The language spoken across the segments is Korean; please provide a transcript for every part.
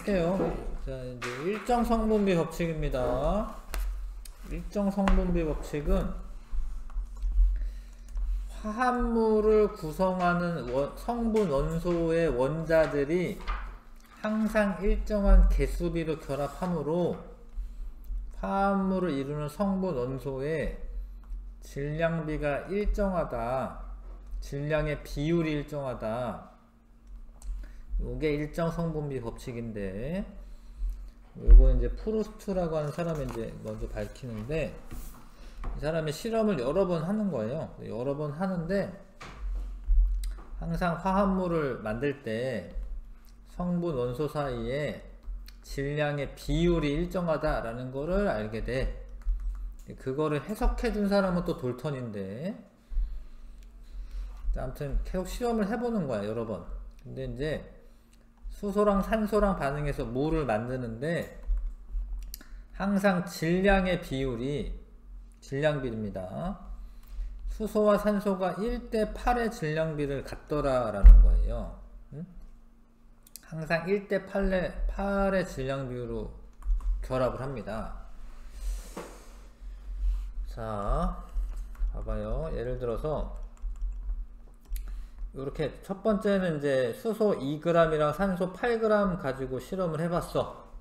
할게요. 자, 이제 일정 성분비 법칙입니다. 일정 성분비 법칙은 화합물을 구성하는 성분 원소의 원자들이 항상 일정한 개수비로 결합하므로 화합물을 이루는 성분 원소의 질량비가 일정하다, 질량의 비율이 일정하다. 요게 일정 성분비 법칙인데, 요거 이제 프루스트라고 하는 사람이 이제 먼저 밝히는데, 이 사람이 실험을 여러 번 하는 거예요. 여러 번 하는데 항상 화합물을 만들 때 성분 원소 사이에 질량의 비율이 일정하다라는 거를 알게 돼. 그거를 해석해 준 사람은 또 돌턴인데, 아무튼 계속 실험을 해보는 거야, 여러 번. 근데 이제 수소랑 산소랑 반응해서 물을 만드는데 항상 질량의 비율이, 질량비입니다. 수소와 산소가 1대 8의 질량비를 갖더라라는 거예요. 항상 1대 8의 질량비로 결합을 합니다. 자, 봐봐요. 예를 들어서 이렇게 첫 번째는 이제 수소 2g이랑 산소 8g 가지고 실험을 해봤어.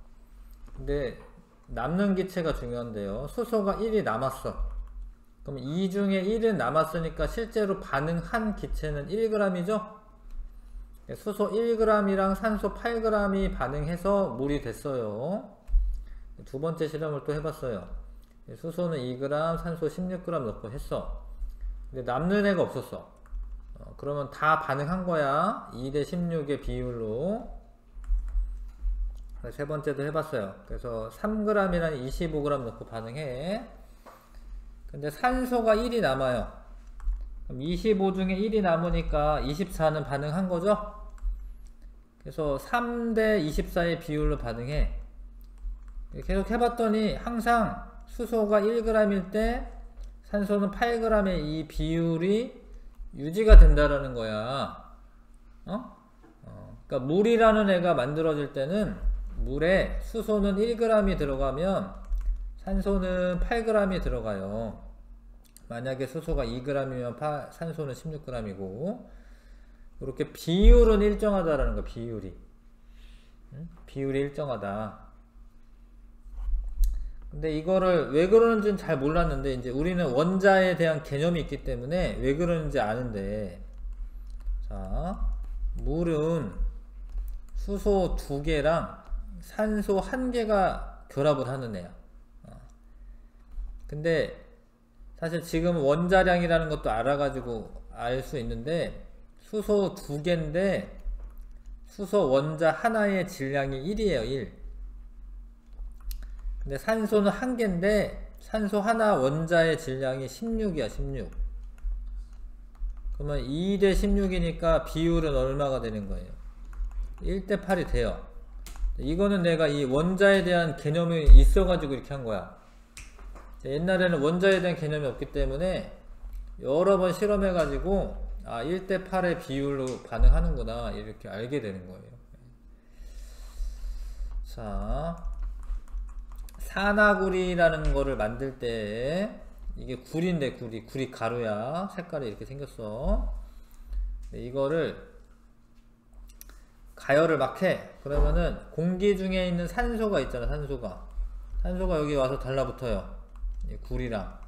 근데 남는 기체가 중요한데요. 수소가 1이 남았어. 그럼 2 중에 1은 남았으니까 실제로 반응한 기체는 1g이죠? 수소 1g이랑 산소 8g이 반응해서 물이 됐어요. 두 번째 실험을 또 해봤어요. 수소는 2g, 산소 16g 넣고 했어. 근데 남는 애가 없었어. 그러면 다 반응한 거야. 2대 16의 비율로. 세 번째도 해봤어요. 그래서 3g이랑 25g 넣고 반응해. 근데 산소가 1이 남아요. 그럼 25 중에 1이 남으니까 24는 반응한 거죠? 그래서 3대 24의 비율로 반응해. 계속 해봤더니 항상 수소가 1g일 때 산소는 8g의 이 비율이 유지가 된다라는 거야. 그러니까 물이라는 애가 만들어질 때는 물에 수소는 1g이 들어가면 산소는 8g이 들어가요. 만약에 수소가 2g이면 산소는 16g이고, 이렇게 비율은 일정하다라는 거. 비율이 일정하다. 근데 이거를 왜 그러는지는 잘 몰랐는데, 이제 우리는 원자에 대한 개념이 있기 때문에 왜 그러는지 아는데, 자, 물은 수소 2개랑 산소 1개가 결합을 하는 애야. 근데 사실 지금 원자량이라는 것도 알아가지고 알 수 있는데, 수소 2개인데 수소 원자 하나의 질량이 1이에요. 1. 근데 산소는 1개인데 산소 하나 원자의 질량이 16이야. 16. 그러면 2대 16이니까 비율은 얼마가 되는 거예요? 1대 8이 돼요. 이거는 내가 이 원자에 대한 개념이 있어가지고 이렇게 한 거야. 옛날에는 원자에 대한 개념이 없기 때문에 여러 번 실험해가지고 1대 8의 비율로 반응하는구나 이렇게 알게 되는 거예요. 자, 산화구리라는 거를 만들 때, 이게 구리인데 구리 가루야. 색깔이 이렇게 생겼어. 이거를 가열을 막 해. 그러면은 공기 중에 있는 산소가 있잖아. 산소가 여기 와서 달라붙어요. 구리랑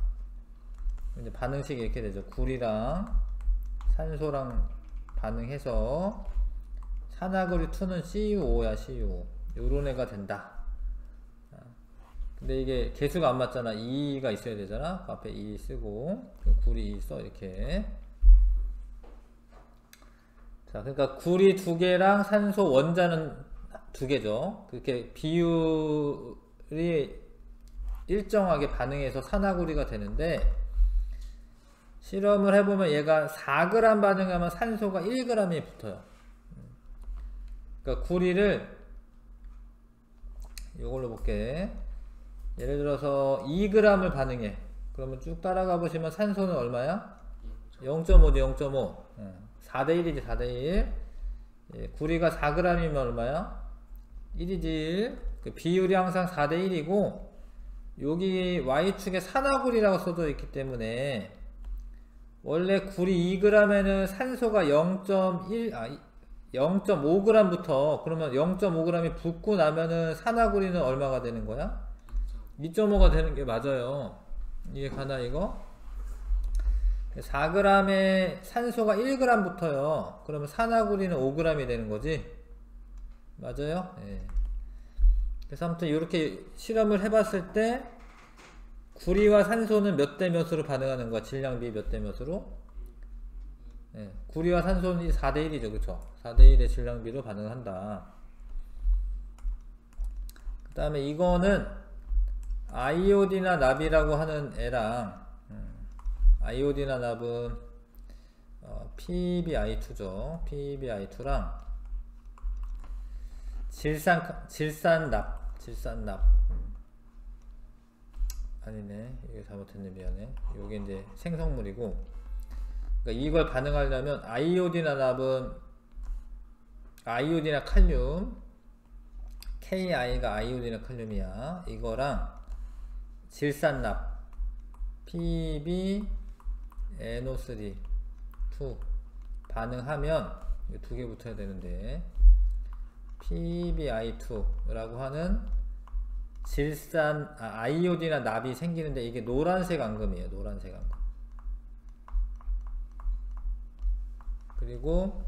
이제 반응식이 이렇게 되죠. 구리랑 산소랑 반응해서 산화구리 2는 CuO야. CuO. 요런 애가 된다. 근데 이게 개수가 안 맞잖아. 2가 있어야 되잖아. 그 앞에 2 쓰고 구리 2 써. 이렇게. 자, 그러니까 구리 2개랑 산소 원자는 2개죠. 그렇게 비율이 일정하게 반응해서 산화구리가 되는데, 실험을 해보면 얘가 4g 반응하면 산소가 1g이 붙어요. 그러니까 구리를 이걸로 볼게. 예를 들어서 2g을 반응해. 그러면 쭉 따라가 보시면 산소는 얼마야? 0.5죠. 0.5. 4대1이지. 4대1. 구리가 4g이면 얼마야? 1이지 1. 그 비율이 항상 4대 1이고 여기 Y축에 산화구리라고 써져 있기 때문에 원래 구리 2g에는 산소가 0.5g부터 그러면 0.5g이 붙고 나면은 산화구리는 얼마가 되는 거야? 2.5가 되는 게 맞아요. 이해 가나 이거? 4g에 산소가 1g 붙어요. 그러면 산화구리는 5g이 되는 거지. 맞아요? 예. 그래서 아무튼 이렇게 실험을 해봤을 때 구리와 산소는 몇 대 몇으로 반응하는 거야? 질량비 몇 대 몇으로? 예. 구리와 산소는 4대 1이죠. 그쵸? 4대 1의 질량비로 반응한다. 그 다음에 이거는 아이오디나 납이라고 하는 애랑 아이오디나 납은 PbI2죠. PbI2랑 질산납 아니네, 이게 잘못했네, 미안해. 요게 이제 생성물이고, 그러니까 이걸 반응하려면 아이오디나 납은 아이오디나 칼륨, KI가 아이오디나 칼륨이야. 이거랑 질산납 PbNO3 2 반응하면 두 개 붙어야 되는데 PbI2라고 하는 아이오디나 납이 생기는데 이게 노란색 앙금이에요. 노란색 앙금. 그리고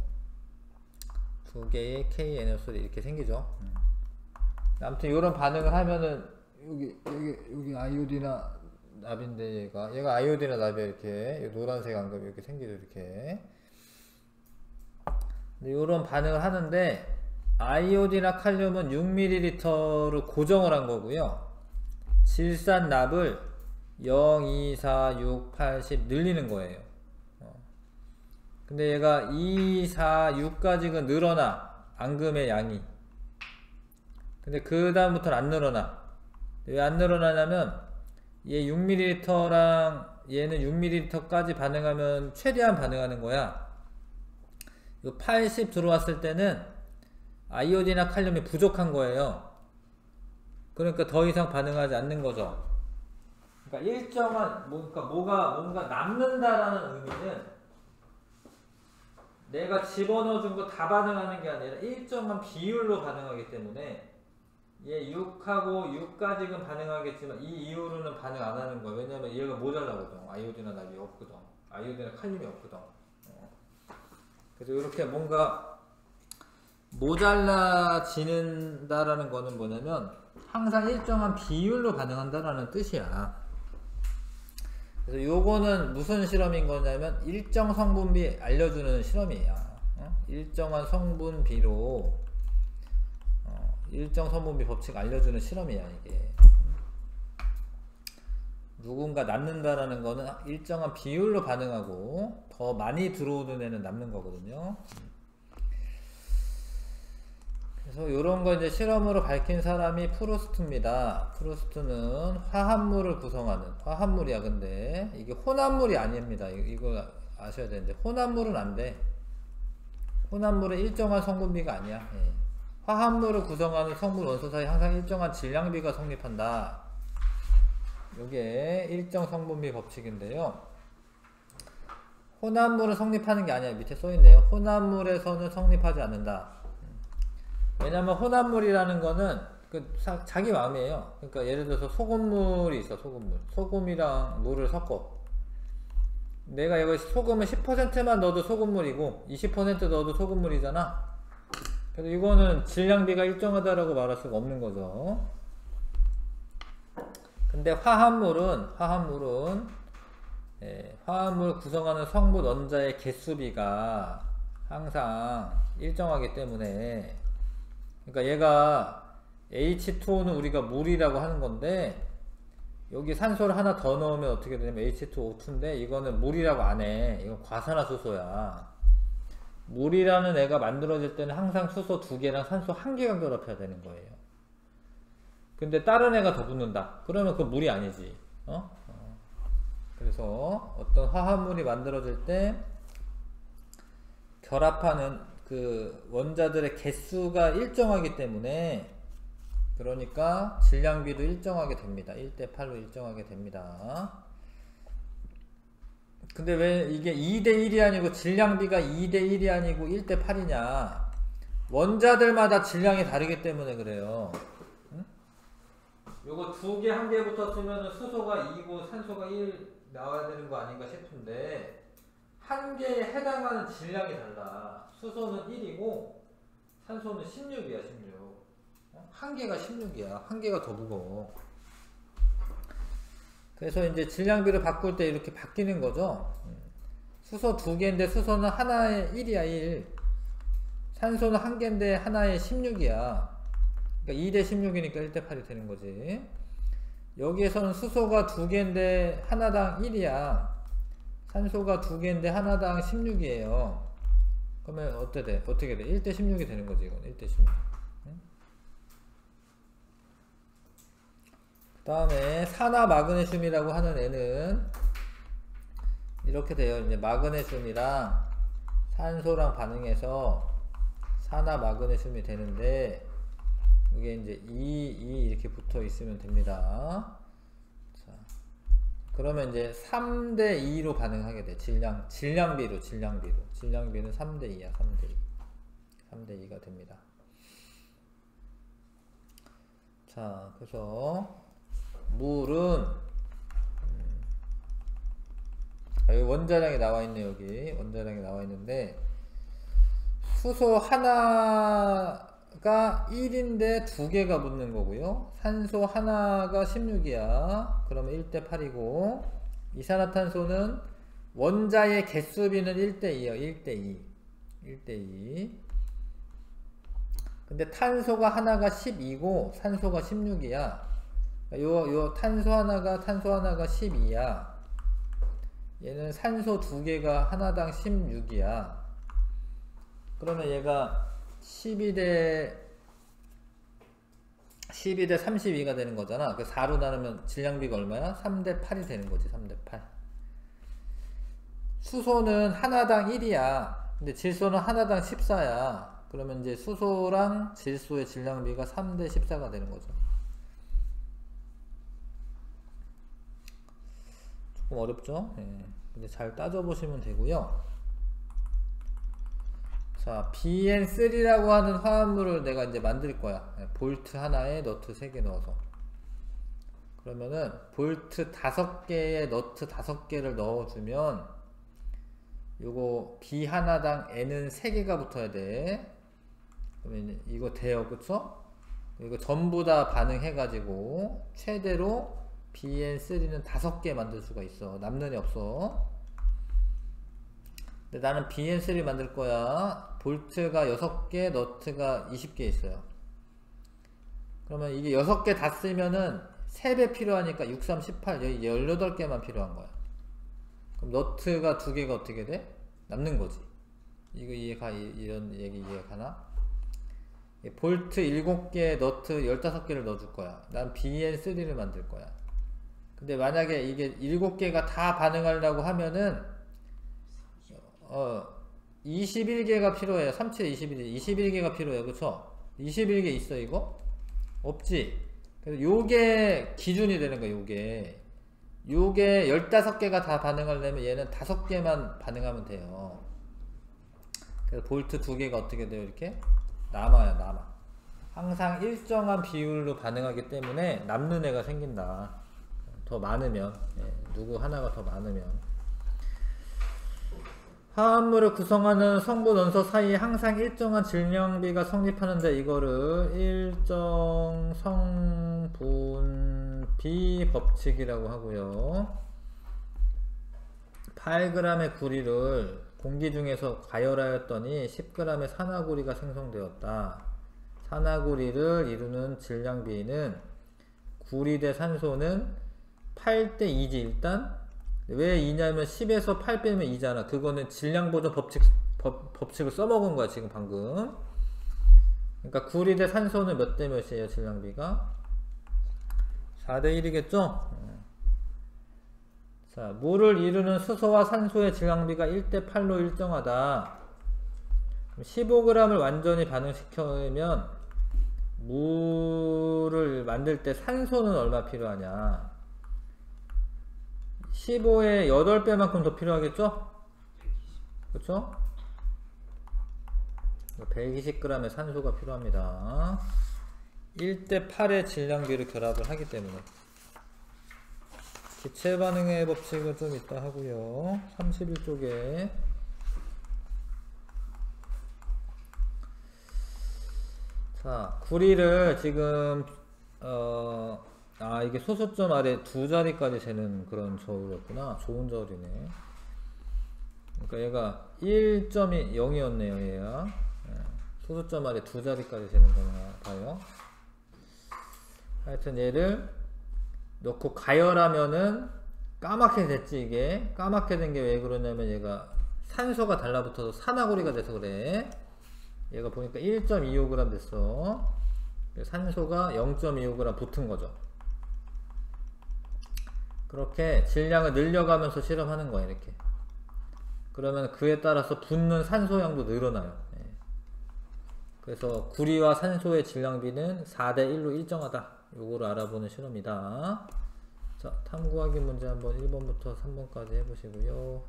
두 개의 KNO3 이렇게 생기죠. 아무튼 이런 반응을 하면은 여기 아이오디나 납인데 얘가 아이오디나 납이 이렇게 노란색 앙금이 이렇게 생기죠. 이렇게. 이런 반응을 하는데 아이오디나 칼륨은 6ml를 고정을 한 거고요. 질산납을 0, 2, 4, 6, 8, 10 늘리는 거예요. 근데 얘가 2, 4, 6까지는 늘어나. 앙금의 양이. 근데 그 다음부터는 안 늘어나. 왜 안 늘어나냐면 얘 6ml랑 얘는 6ml까지 반응하면 최대한 반응하는 거야. 80 들어왔을 때는 아이오디나 칼륨이 부족한 거예요. 그러니까 더 이상 반응하지 않는 거죠. 그러니까 일정한 뭔가 남는다라는 의미는 내가 집어넣어 준 거 다 반응하는 게 아니라 일정한 비율로 반응하기 때문에 얘 6하고 6까지는 반응하겠지만 이 이후로는 반응 안 하는 거야. 왜냐면 얘가 모자라거든. 아이오디나 납이 없거든. 아이오디나 칼륨이 없거든. 그래서 이렇게 뭔가 모자라지는다라는 거는 뭐냐면 항상 일정한 비율로 반응한다라는 뜻이야. 그래서 요거는 무슨 실험인 거냐면 일정 성분비 알려주는 실험이에요. 일정한 성분비로 일정 성분비 법칙 알려주는 실험이야. 이게 누군가 남는다라는 거는 일정한 비율로 반응하고 더 많이 들어오는 애는 남는 거거든요. 그래서 요런 거 이제 실험으로 밝힌 사람이 프루스트입니다. 프루스트는 화합물을 구성하는 화합물이야. 근데 이게 혼합물이 아닙니다. 이거 아셔야 되는데 혼합물은 안 돼. 혼합물은 일정한 성분비가 아니야. 예. 화합물을 구성하는 성분 원소 사이 항상 일정한 질량비가 성립한다. 요게 일정 성분비 법칙인데요. 혼합물은 성립하는 게 아니야. 밑에 써있네요. 혼합물에서는 성립하지 않는다. 왜냐면 혼합물이라는 거는 자기 마음이에요. 그러니까 예를 들어서 소금물이 있어. 소금이랑 물을 섞어. 내가 이거 소금을 10%만 넣어도 소금물이고 20% 넣어도 소금물이잖아. 그래서 이거는 질량비가 일정하다라고 말할 수가 없는 거죠. 근데 화합물을 구성하는 성분 원자의 개수비가 항상 일정하기 때문에, 그러니까 얘가 H2O는 우리가 물이라고 하는 건데 여기 산소를 하나 더 넣으면 어떻게 되냐면 H2O2인데 이거는 물이라고 안 해. 이건 과산화수소야. 물이라는 애가 만들어질 때는 항상 수소 2개랑 산소 1개가 결합해야 되는 거예요. 근데 다른 애가 더 붙는다. 그러면 그 물이 아니지. 그래서 어떤 화합물이 만들어질 때 결합하는 그 원자들의 개수가 일정하기 때문에 그러니까 질량비도 일정하게 됩니다. 1대8로 일정하게 됩니다. 근데 왜 이게 2대1이 아니고 질량비가 2대1이 아니고 1대8이냐? 원자들마다 질량이 다르기 때문에 그래요. 응? 요거 두 개 한 개부터 쓰면은 수소가 2고 산소가 1 나와야 되는 거 아닌가 싶은데 한 개에 해당하는 질량이 달라. 수소는 1이고 산소는 16이야, 16. 한 개가 16이야. 한 개가 더 무거워. 그래서 이제 질량비를 바꿀 때 이렇게 바뀌는 거죠. 수소 두 개인데 수소는 하나에 1이야, 1. 산소는 한 개인데 하나에 16이야. 그러니까 2대 16이니까 1대8이 되는 거지. 여기에서는 수소가 두 개인데 하나당 1이야. 산소가 두 개인데 하나당 16이에요. 그러면 어떻게 돼? 1대 16이 되는 거지, 이건. 1대 16. 그 다음에 산화 마그네슘이라고 하는 애는 이렇게 돼요. 이제 마그네슘이랑 산소랑 반응해서 산화 마그네슘이 되는데 이게 이제 2 이렇게 붙어 있으면 됩니다. 자, 그러면 이제 3대 2로 반응하게 돼. 질량비는 3대 2야. 3대 2가 됩니다. 자, 그래서 물은 여기 원자량이 나와 있네. 여기 원자량이 나와 있는데 수소 하나가 1인데 두 개가 붙는 거고요. 산소 하나가 16이야. 그러면 1대8이고 이산화탄소는 원자의 개수비는 1대2야. 1대2. 근데 탄소가 하나가 12고 산소가 16이야. 요 탄소 하나가 12야. 얘는 산소 두 개가 하나당 16이야. 그러면 얘가 12대 32가 되는 거잖아. 그 4로 나누면 질량비가 얼마야? 3대8이 되는 거지. 3대8. 수소는 하나당 1이야. 근데 질소는 하나당 14야. 그러면 이제 수소랑 질소의 질량비가 3대 14가 되는 거죠. 조금 어렵죠? 예. 근데 잘 따져보시면 되고요. 자, BN3라고 하는 화합물을 내가 이제 만들 거야. 예. 볼트 하나에 너트 3개 넣어서. 그러면은 볼트 5개에 너트 5개를 넣어주면 요거 B 하나당 N은 3개가 붙어야 돼. 그러면 이거 돼요. 그쵸? 이거 전부 다 반응해가지고 최대로 BN3는 5개 만들 수가 있어. 남는 애 없어. 근데 나는 BN3 만들 거야. 볼트가 6개, 너트가 20개 있어요. 그러면 이게 6개 다 쓰면은 3배 필요하니까 6, 3, 18, 여기 18개만 필요한 거야. 그럼 너트가 2개가 어떻게 돼? 남는 거지. 이거 이런 얘기 이해가나? 볼트 7개, 너트 15개를 넣어줄 거야. 난 BN3를 만들 거야. 근데 만약에 이게 7개가 다 반응하려고 하면은 21개가 필요해요. 21개가 필요해요. 그쵸? 21개 있어 이거? 없지? 그래서 요게 기준이 되는 거야. 요게 15개가 다 반응하려면 얘는 5개만 반응하면 돼요. 그래서 볼트 2개가 어떻게 돼요? 이렇게 남아요. 항상 일정한 비율로 반응하기 때문에 남는 애가 생긴다. 더 많으면, 누구 하나가 더 많으면. 화합물을 구성하는 성분 원소 사이에 항상 일정한 질량비가 성립하는데 이거를 일정 성분비 법칙이라고 하고요. 8g의 구리를 공기 중에서 가열하였더니 10g의 산화구리가 생성되었다. 산화구리를 이루는 질량비는 구리 대 산소는 8대 2지 일단. 왜 2냐면 10에서 8 빼면 2잖아. 그거는 질량보존 법칙을 써먹은 거야 지금 방금. 그러니까 구리 대 산소는 몇 대 몇이에요 질량비가? 4대 1이겠죠? 자, 물을 이루는 수소와 산소의 질량비가 1대 8로 일정하다. 15g을 완전히 반응시키면 물을 이거를 만들 때 산소는 얼마 필요하냐? 15의 8배만큼 더 필요하겠죠? 그렇죠? 120g의 산소가 필요합니다. 1대8의 질량비를 결합을 하기 때문에. 기체 반응의 법칙은 좀 이따 하고요. 31쪽에 자, 구리를 지금 이게 소수점 아래 두 자리까지 재는 그런 저울이었구나. 좋은 저울이네. 그러니까 얘가 1점이 0이었네요. 얘가 소수점 아래 두 자리까지 재는 거나 봐요. 하여튼 얘를 넣고 가열하면은 까맣게 됐지. 이게 까맣게 된 게 왜 그러냐면 얘가 산소가 달라붙어서 산화구리가 돼서 그래. 얘가 보니까 1.25g 됐어. 산소가 0.25g 붙은 거죠. 그렇게 질량을 늘려가면서 실험하는 거야. 이렇게. 그러면 그에 따라서 붙는 산소량도 늘어나요. 그래서 구리와 산소의 질량비는 4대1로 일정하다. 요거를 알아보는 실험이다. 자, 탐구하기 문제 한번 1번부터 3번까지 해보시고요.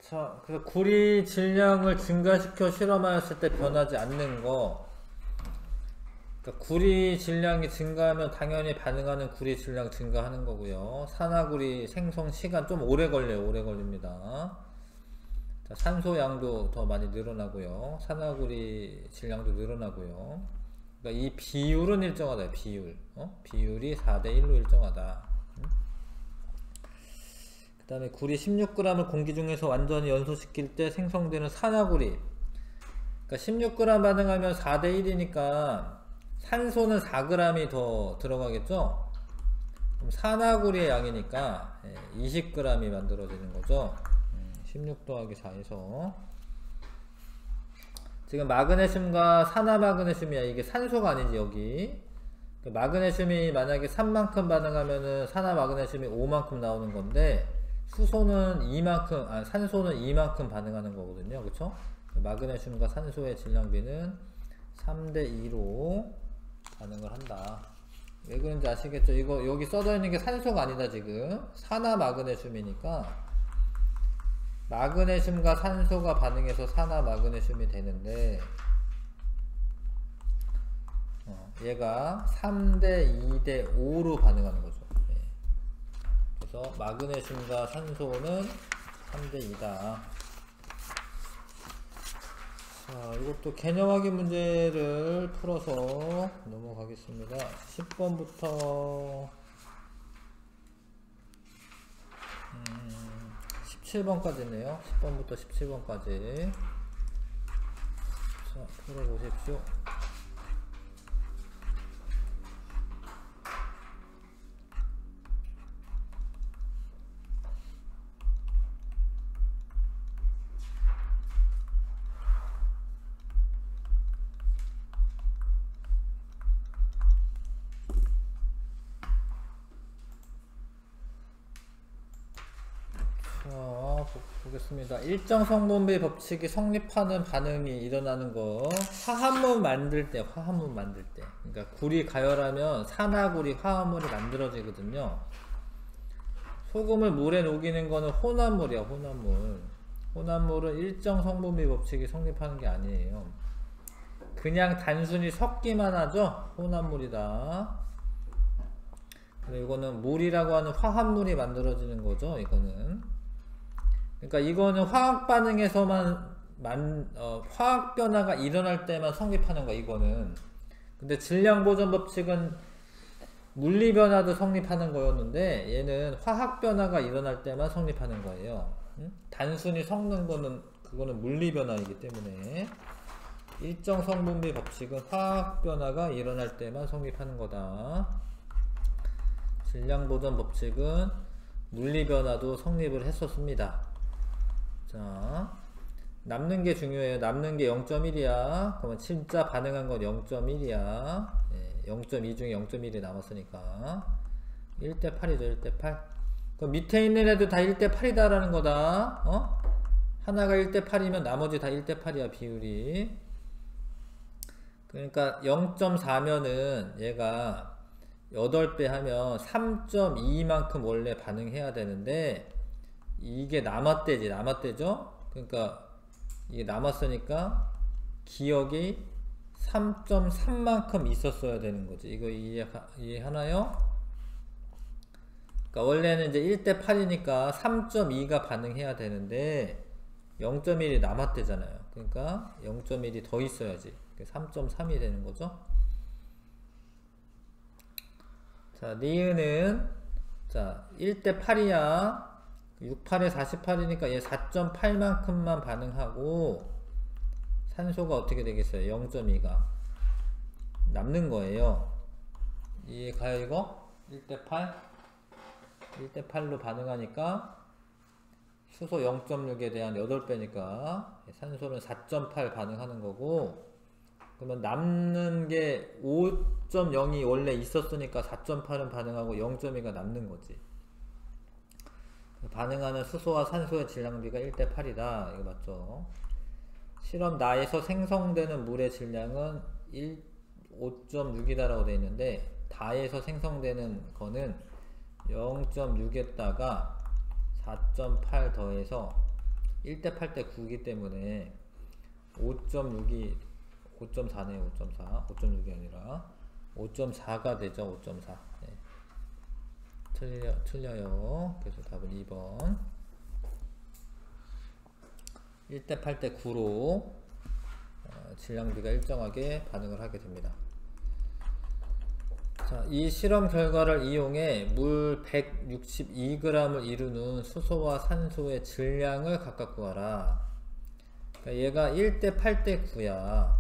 자, 그래서 구리 질량을 증가시켜 실험하였을 때 변하지 않는 거. 그러니까 구리 질량이 증가하면 당연히 반응하는 구리 질량 증가하는 거고요. 산화구리 생성 시간 좀 오래 걸려요. 오래 걸립니다. 자, 산소 양도 더 많이 늘어나고요. 산화구리 질량도 늘어나고요. 그러니까 이 비율은 일정하다. 비율. 비율이 4대1로 일정하다. 그 다음에 구리 16g을 공기 중에서 완전히 연소시킬 때 생성되는 산화구리. 그러니까 16g 반응하면 4대1이니까 산소는 4g이 더 들어가겠죠? 그럼 산화구리의 양이니까 20g이 만들어지는 거죠. 16 더하기 4에서. 지금 마그네슘과 산화마그네슘이야. 이게 산소가 아니지, 여기. 마그네슘이 만약에 3만큼 반응하면은 산화마그네슘이 5만큼 나오는 건데, 수소는 2만큼, 산소는 2만큼 반응하는 거거든요. 그쵸? 마그네슘과 산소의 질량비는 3대2로 반응을 한다. 왜 그런지 아시겠죠? 이거 여기 써져 있는 게 산소가 아니다. 지금 산화마그네슘이니까 마그네슘과 산소가 반응해서 산화마그네슘이 되는데, 얘가 3대2대5로 반응하는 거죠. 그래서 마그네슘과 산소는 3대2다. 자, 이것도 개념 확인 문제를 풀어서 넘어가겠습니다. 10번부터 17번까지 있네요. 10번부터 17번까지. 자, 풀어보십시오. 보겠습니다. 일정 성분비 법칙이 성립하는 반응이 일어나는 거. 화합물 만들 때, 그러니까 구리 가열하면 산화구리 화합물이 만들어지거든요. 소금을 물에 녹이는 거는 혼합물이야, 혼합물. 혼합물은 일정 성분비 법칙이 성립하는 게 아니에요. 그냥 단순히 섞기만 하죠. 혼합물이다. 그리고 이거는 물이라고 하는 화합물이 만들어지는 거죠. 이거는. 그러니까 이거는 화학 반응에서만 화학 변화가 일어날 때만 성립하는 거야. 이거는. 근데 질량 보존 법칙은 물리 변화도 성립하는 거였는데 얘는 화학 변화가 일어날 때만 성립하는 거예요. 단순히 섞는 거는 그거는 물리 변화이기 때문에 일정 성분비 법칙은 화학 변화가 일어날 때만 성립하는 거다. 질량 보존 법칙은 물리 변화도 성립을 했었습니다. 자, 남는 게 중요해요. 남는 게 0.1이야. 그러면 진짜 반응한 건 0.1이야. 0.2 중에 0.1이 남았으니까 1대8이죠. 1대8. 그 밑에 있는 애도 다 1대 8이다라는 거다. 하나가 1대 8이면 나머지 다 1대 8이야, 비율이. 그러니까 0.4면은 얘가 8배 하면 3.2만큼 원래 반응해야 되는데 이게 남았대죠? 그러니까 이게 남았으니까 기억이 3.3만큼 있었어야 되는 거지. 이거 이해하나요? 그러니까 원래는 이제 1대 8이니까 3.2가 반응해야 되는데 0.1이 남았대잖아요. 그러니까 0.1이 더 있어야지. 3.3이 되는 거죠. 자, 니은은 자 1대 8이야. 6, 8에 48이니까 얘 4.8만큼만 반응하고 산소가 어떻게 되겠어요? 0.2가 남는 거예요. 이해가요 이거? 1대 8? 1대 8로 반응하니까 수소 0.6에 대한 8배니까 산소는 4.8 반응하는 거고, 그러면 남는 게 5.0이 원래 있었으니까 4.8은 반응하고 0.2가 남는 거지. 반응하는 수소와 산소의 질량비가 1대 8이다. 이거 맞죠? 실험 나에서 생성되는 물의 질량은 5.6이다라고 되어 있는데 다에서 생성되는 거는 0.6에다가 4.8 더해서 1대 8대 9이기 때문에 5.6이 5.4네요. 5.4 5.6이 아니라 5.4가 되죠. 5.4. 네. 틀려요. 그래서 답은 2번 1대 8대 9로 질량비가 일정하게 반응을 하게 됩니다. 자, 이 실험 결과를 이용해 물 162g을 이루는 수소와 산소의 질량을 각각 구하라. 그러니까 얘가 1대 8대 9야.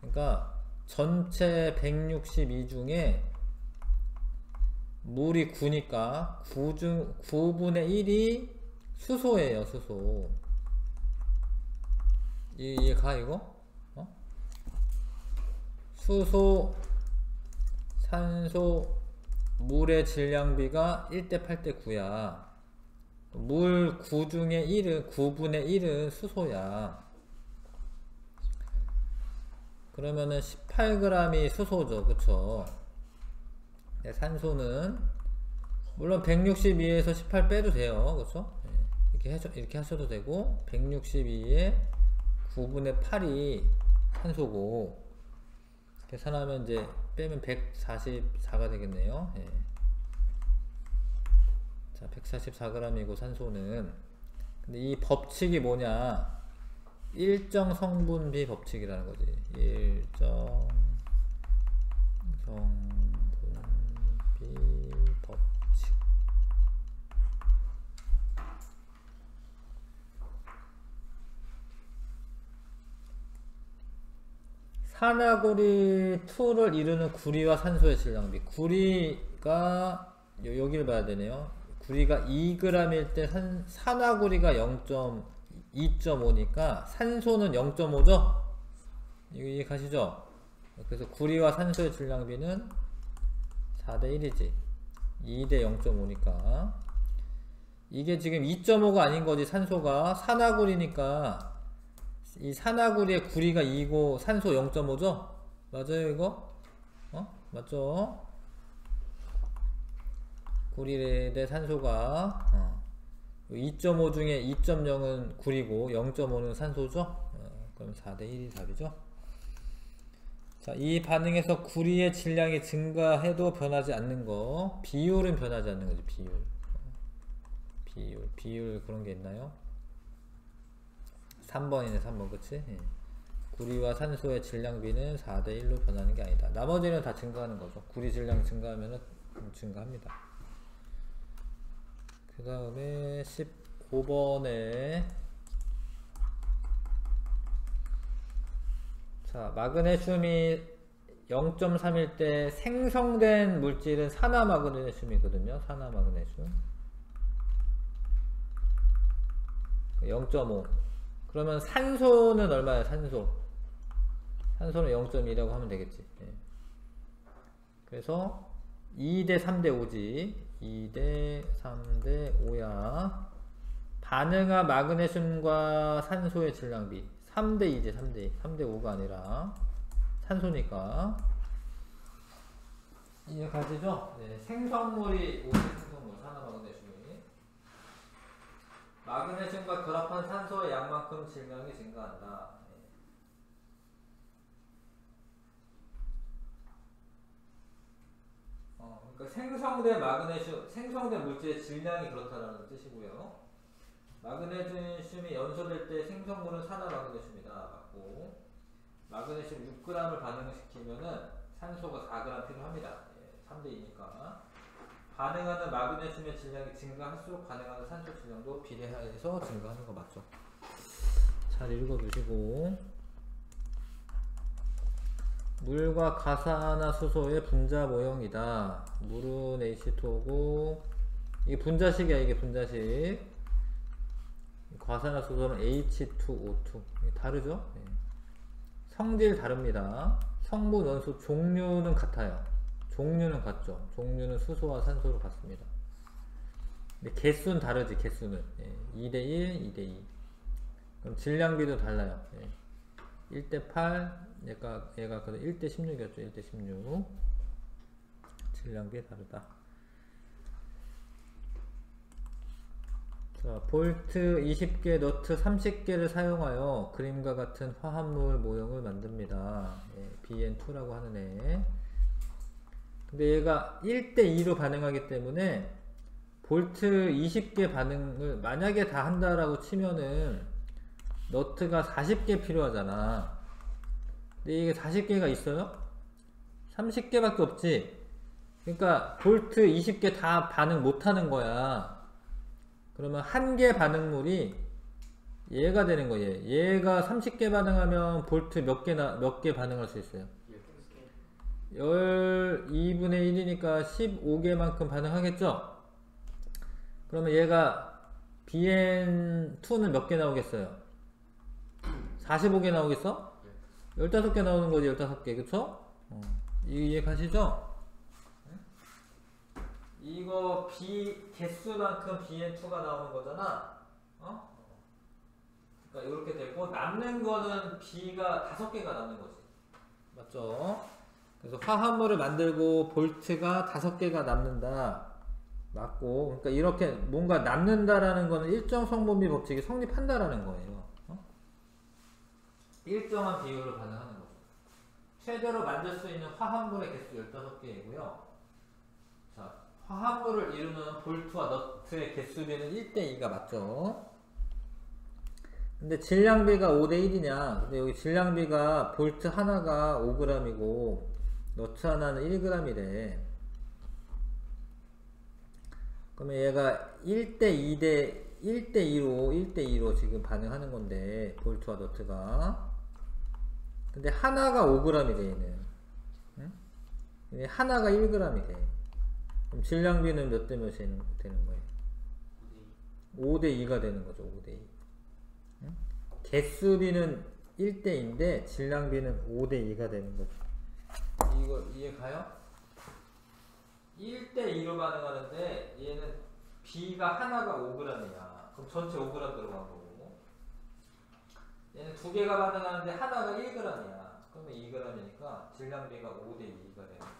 그러니까 전체 162 중에 물이 9니까 9분의 1이 수소예요. 수소. 이해가 이거? 수소, 산소, 물의 질량비가 1대 8대 9야. 물 9 중에 1은 9분의 1은 수소야. 그러면은 18g이 수소죠. 그쵸? 네, 산소는 물론 162에서 18 빼도 돼요. 그쵸? 네, 이렇게 하셔도 되고 162에 9분의 8이 산소고 계산하면 이제 빼면 144가 되겠네요. 예. 자, 144g이고 산소는. 근데 이 법칙이 뭐냐? 일정 성분비 법칙이라는 거지. 일정 성분비 법칙. 산화구리 2를 이루는 구리와 산소의 질량비. 구리가 여기를 봐야 되네요. 구리가 2g일 때 산화구리가 2.5니까 산소는 0.5죠? 이거 이해가시죠? 그래서 구리와 산소의 질량비는 4대 1이지. 2대 0.5니까. 이게 지금 2.5가 아닌 거지. 산소가 산화구리니까 이 산화구리의 구리가 2고 산소 0.5죠? 맞아요 이거? 맞죠? 구리 대 산소가 2.5 중에 2.0은 구리고 0.5는 산소죠? 그럼 4대 1이 답이죠? 자, 이 반응에서 구리의 질량이 증가해도 변하지 않는 거. 비율은 변하지 않는 거지. 비율 그런 게 있나요? 3번이네 3번 그치? 구리와 산소의 질량비는 4대 1로 변하는 게 아니다. 나머지는 다 증가하는 거죠. 구리 질량이 증가하면 증가합니다. 그 다음에 15번에 자, 마그네슘이 0.3일 때 생성된 물질은 산화마그네슘이거든요. 산화마그네슘 0.5. 그러면 산소는 얼마예요? 산소는 0.2라고 하면 되겠지. 그래서 2대 3대 5지. 2대 3대 5야. 반응한 마그네슘과 산소의 질량비 3대 2제 3대 5가 아니라 산소니까 이해 가시죠? 네, 생성물이 5대 생성물 산화 마그네슘이 마그네슘과 결합한 산소의 양만큼 질량이 증가한다. 그러니까 생성된 물질의 질량이 그렇다라는 뜻이고요. 마그네슘이 연소될 때 생성물은 산화 마그네슘이다. 맞고, 마그네슘 6g을 반응시키면은 산소가 4g 필요합니다. 3대 2니까. 반응하는 마그네슘의 질량이 증가할수록 반응하는 산소 질량도 비례해서 증가하는 거 맞죠? 잘 읽어두시고. 물과 가산화수소의 분자 모형이다. 물은 H2O고 이게 분자식이야. 이게 분자식. 과산화수소는 H2O2 다르죠? 네. 성질 다릅니다. 성분 원소 종류는 같아요. 종류는 같죠. 종류는 수소와 산소로 같습니다. 근데 개수는 다르지. 개수는 2대1 2대2 그럼 질량비도 달라요. 1대8 얘가 그래 1대16이었죠. 1대16 질량비 다르다. 자, 볼트 20개, 너트 30개를 사용하여 그림과 같은 화합물 모형을 만듭니다. BN2라고 하는 애. 근데 얘가 1대2로 반응하기 때문에 볼트 20개 반응을 만약에 다 한다라고 치면은 너트가 40개 필요하잖아. 근데 이게 40개가 있어요? 30개밖에 없지. 그러니까 볼트 20개 다 반응 못하는 거야. 그러면 한 개 반응물이 얘가 되는 거예요. 얘가 30개 반응하면 볼트 몇 개 반응할 수 있어요? 12분의 1이니까 15개만큼 반응하겠죠? 그러면 얘가 BN2는 몇 개 나오겠어요? 45개 나오겠어? 15개 나오는 거지. 15개 그쵸? 이해 가시죠? 이거 개수만큼 BN2가 나오는 거잖아. 그러니까 이렇게 되고 남는 거는 B가 5개가 남는 거지. 맞죠? 그래서 화합물을 만들고 볼트가 5개가 남는다. 맞고, 그러니까 이렇게 뭔가 남는다라는 거는 일정 성분비 법칙이 성립한다라는 거예요. 일정한 비율로 반응하는 거죠. 최대로 만들 수 있는 화합물의 개수 15개이고요. 자, 화합물을 이루는 볼트와 너트의 개수비는 1대2가 맞죠? 근데 질량비가 5대1이냐? 근데 여기 질량비가 볼트 하나가 5g이고 너트 하나는 1g이래. 그러면 얘가 1대2로 지금 반응하는 건데 볼트와 너트가. 근데 하나가 5g이래 얘는. 응? 하나가 1g이래. 그럼 질량비는 몇 대 몇이 되는 거예요? 5대2가 되는 거죠. 5대2. 응? 개수비는 1대2인데 질량비는 5대2가 되는 거죠. 이거 이해 가요? 1대2로 반응하는데 얘는 B가 하나가 5g이야. 그럼 전체 5g 들어간 거고. 얘는 2개가 반응하는데 하나가 1g이야. 그러면 2g이니까 질량비가 5대2가 되는 거고.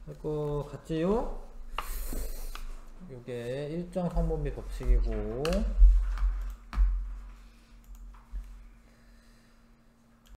할 거 같지요? 이게 일정 성분비 법칙이고.